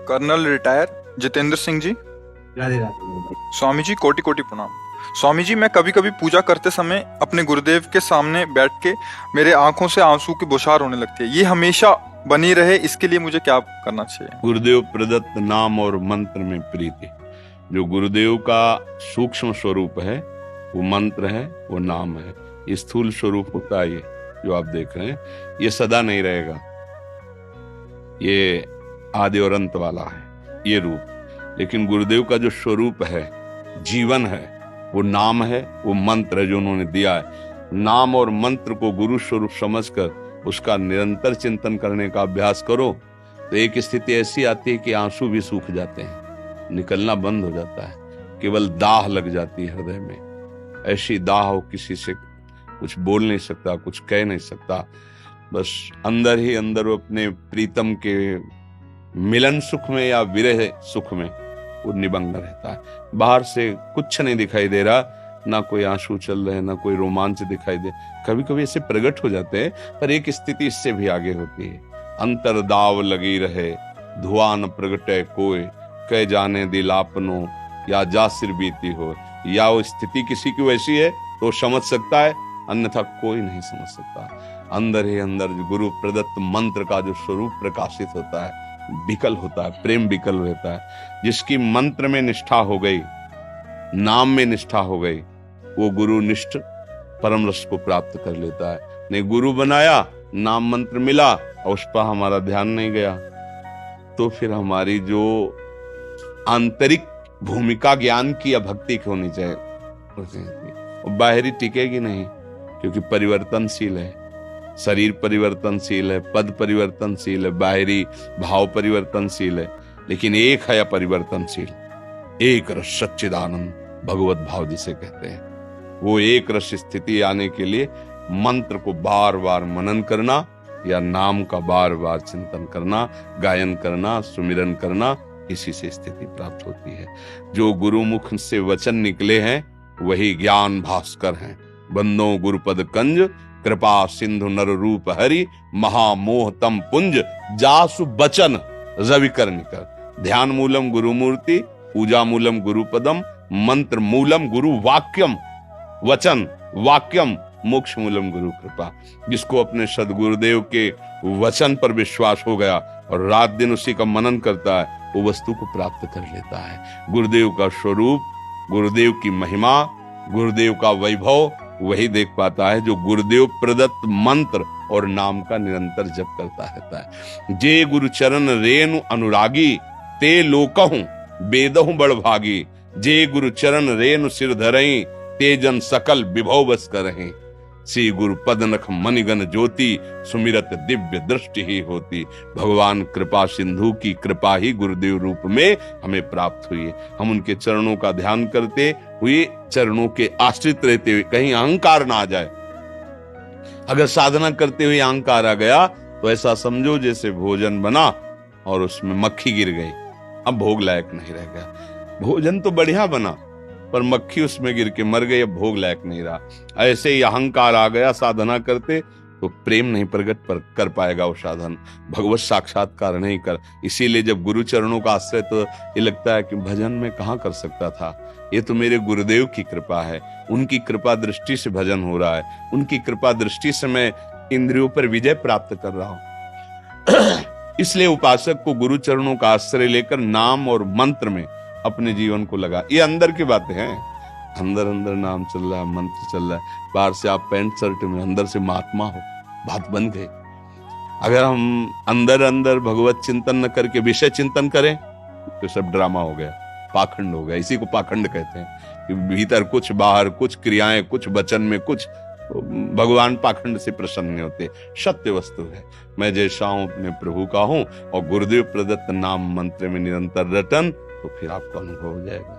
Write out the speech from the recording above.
Colonel retire Jitendra Singh ji. Radhe Radhe. Swami ji कोटि कोटि प्रणाम। स्वामी जी, मैं कभी कभी पूजा करते समय अपने गुरुदेव के सामने बैठ के मेरे आंखों से आंसू की बौछार होने लगती है। ये हमेशा बनी रहे, इसके लिए मुझे क्या करना चाहिए? गुरुदेव प्रदत्त नाम और मंत्र में प्रीति। जो गुरुदेव का सूक्ष्म स्वरूप है वो मंत्र है, वो नाम है। ये स्थूल स्वरूप होता है, ये जो आप देख रहे हैं ये सदा नहीं रहेगा। ये आदि और अंत वाला है ये रूप। लेकिन गुरुदेव का जो स्वरूप है, जीवन है, वो नाम है, वो मंत्र है जो उन्होंने दिया है। नाम और मंत्र को गुरु स्वरूप समझकर उसका निरंतर चिंतन करने का अभ्यास करो तो एक स्थिति ऐसी आती है कि आंसू भी सूख जाते हैं, निकलना बंद हो जाता है, केवल दाह लग जाती है हृदय में। ऐसी दाह हो, किसी से कुछ बोल नहीं सकता, कुछ कह नहीं सकता, बस अंदर ही अंदर वो अपने प्रीतम के मिलन सुख में या विरह सुख में वो निमग्न रहता है। बाहर से कुछ नहीं दिखाई दे रहा, ना कोई आंसू चल रहे, ना कोई रोमांच दिखाई दे। कभी कभी ऐसे प्रकट हो जाते हैं, पर एक स्थिति इससे भी आगे होती है। अंतर दाव लगी रहे, धुआं न प्रगटे कोय, कह जाने दिल आपनो या जा सिर बीती हो। या वो स्थिति किसी की वैसी है तो समझ सकता है, अन्यथा कोई नहीं समझ सकता। अंदर ही अंदर गुरु प्रदत्त मंत्र का जो स्वरूप प्रकाशित होता है, विकल होता है, प्रेम विकल रहता है। जिसकी मंत्र में निष्ठा हो गई, नाम में निष्ठा हो गई, वो गुरु निष्ठ परम रस को प्राप्त कर लेता है। नहीं गुरु बनाया, नाम मंत्र मिला और उस पर हमारा ध्यान नहीं गया, तो फिर हमारी जो आंतरिक भूमिका ज्ञान की या भक्ति की होनी चाहिए वो बाहरी टिकेगी नहीं, क्योंकि परिवर्तनशील है। शरीर परिवर्तनशील है, पद परिवर्तनशील है, बाहरी भाव परिवर्तनशील है, लेकिन एक है अपरिवर्तनशील, एक रस सच्चिदानंद भगवत भाव जिसे कहते हैं। वो एक रस स्थिति आने के लिए मंत्र को बार बार मनन करना या नाम का बार बार चिंतन करना, गायन करना, सुमिरन करना, इसी से स्थिति प्राप्त होती है। जो गुरुमुख से वचन निकले हैं वही ज्ञान भास्कर हैं। बंदो गुरुपद कंज, कृपा सिंधु नर रूप हरि, महामोह तम पुंज, जासु बचन रवि कर निकर। ध्यान मूलम गुरु मूर्ति, पूजा मूलम गुरु पदम, मंत्र मूलम गुरु वाक्यम, वचन वाक्यम, मोक्ष मूलम गुरु कृपा। जिसको अपने सदगुरुदेव के वचन पर विश्वास हो गया और रात दिन उसी का मनन करता है, वो वस्तु को प्राप्त कर लेता है। गुरुदेव का स्वरूप, गुरुदेव की महिमा, गुरुदेव का वैभव वही देख पाता है जो गुरुदेव प्रदत्त मंत्र और नाम का निरंतर जप करता रहता है। जे गुरु चरण रेणु अनुरागी, ते लोकहूं बेदहूं बड़ भागी। जे गुरु चरण रेणु सिर धरई, ते जन सकल विभव बस करहीं। श्री गुरु पद नख मणिगण ज्योति, सुमिरत दिव्य दृष्टि ही होती। भगवान कृपा सिंधु की कृपा ही गुरुदेव रूप में हमें प्राप्त हुई है। हम उनके चरणों का ध्यान करते हुए, चरणों के आश्रित रहते हुए कहीं अहंकार ना आ जाए। अगर साधना करते हुए अहंकार आ गया तो ऐसा समझो जैसे भोजन बना और उसमें मक्खी गिर गई, अब भोग लायक नहीं रह गया। भोजन तो बढ़िया बना पर मक्खी उसमें गिर के मर गई, अब भोग लायक नहीं रहा। ऐसे ही अहंकार आ गया साधना करते तो प्रेम नहीं प्रकट कर पाएगा वो साधन, भगवत साक्षात्कार नहीं कर। इसीलिए जब गुरु चरणों का आश्रय, तो ये लगता है कि भजन में कहाँ कर सकता था, ये तो मेरे गुरुदेव की कृपा है, उनकी कृपा दृष्टि से भजन हो रहा है, उनकी कृपा दृष्टि से मैं इंद्रियों पर विजय प्राप्त कर रहा हूं। इसलिए उपासक को गुरु चरणों का आश्रय लेकर नाम और मंत्र में अपने जीवन को लगा। ये अंदर की बातें हैं, अंदर अंदर नाम चल रहा है, मंत्र चल रहा है। बाहर से आप पैंट शर्ट में, अंदर से महात्मा हो, बात बन गई। अगर हम अंदर अंदर भगवत चिंतन न करके विषय चिंतन करें तो सब ड्रामा हो गया, पाखंड हो गया। इसी को पाखंड कहते हैं कि भीतर कुछ, बाहर कुछ, क्रियाएं कुछ, वचन में कुछ। भगवान पाखंड से प्रसन्न नहीं होते। सत्य वस्तु है, मैं जैसा हूं अपने प्रभु का हूं और गुरुदेव प्रदत्त नाम मंत्र में निरंतर रटन, तो फिर आपका अनुभव हो जाएगा।